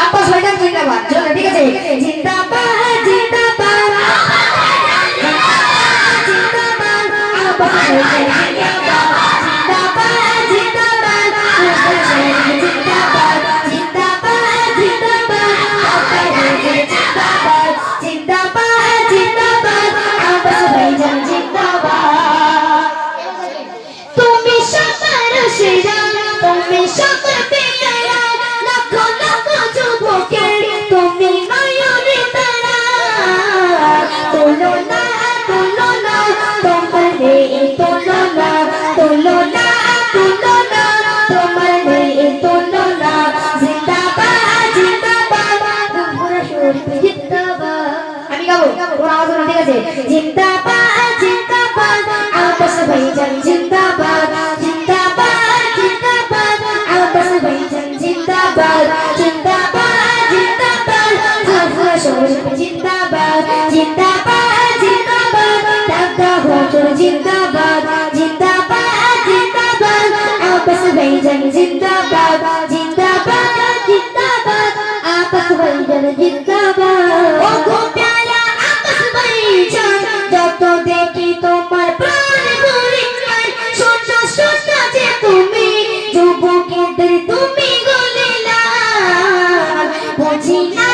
आपस भाईजान जिंदाबाद चलो ठीक है जिंदाबाद जिंदाबाद जिंदाबाद आपस भाईजान जिंदाबाद जिंदाबाद आपस भाईजान जिंदाबाद जिंदाबाद जिंदाबाद आपस भाईजान जिंदाबाद जिंदाबाद जिंदाबाद आपस भाईजान जिंदाबाद তুমি সবার সেরা তুমি সবার প্রিয়া লাখো লাখো যুবকের তুমি নয়নে তারা তুলনা তুলনা তোমার নেই তুলনা তুলনা তুলনা তোমার নেই তুলনা জিন্দাবাদ জিন্দাবাদ পুরো শরীর জিন্দাবাদ আমি গাবো ওর আওয়াজ ঠিক আছে জিন্দাবাদ জিন্দাবাদ आपस भाईजान जिंदाबाद जिंदाबाद जिंदाबाद आपस भाईजान जिंदाबाद जिंदाबाद जिंदाबाद पूरा शहर जिंदाबाद जिंदाबाद जिंदाबाद ढाका होटल जिंदाबाद जिंदाबाद जिंदाबाद आपस भाईजान जिंदाबाद जिंदाबाद जिंदाबाद आपस भाईजान जिंदाबाद ओ गो प्यारा आपस भाईजान যত দেখি তোমার প্রাণ ভরে যায় সোনা সোনা যে তুমি যুবকেদের তুমি গলিলা বুঝি না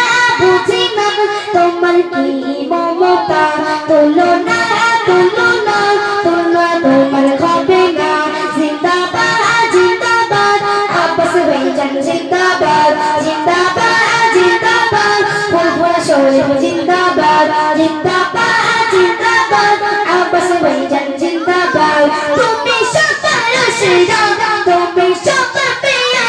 তোমার কি মমতা তুলনা তুলনা তুলনা তোমার হবে না জিন্দাবাদ জিন্দাবাদ আপস ভাইজান জিন্দাবাদ জিন্দাবাদ জিন্দাবাদ ফুলপুরা শরীফ জিন্দাবাদ জিন্দাবাদ জিন্দাবাদ আপস ভাইজান জিন্দাবাদ তুমি সবার সেরা তুমি সবার প্রিয়া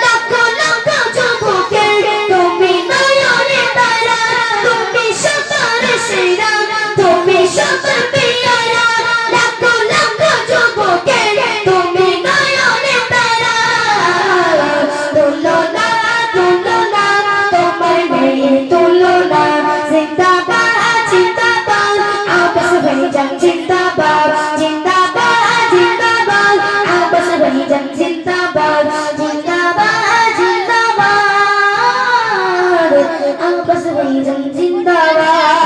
লাখো লাখো যুবকের তুমি নয়নে তারা তুমি সবার সেরা তুমি সবার প্রিয়া লাখো লাখো যুবকের তুমি নয়নে তারা তুলনা তুলনা তোমার নেই তুলনা জিন্দাবাদ জিন্দাবাদ আপস ভাইজান জিন্দাবাদ জিন্দাবাদ জিন্দাবাদ আপস ভাইজান জিন্দাবাদ জিন্দাবাদ জিন্দাবাদ আপস ভাইজান জিন্দাবাদ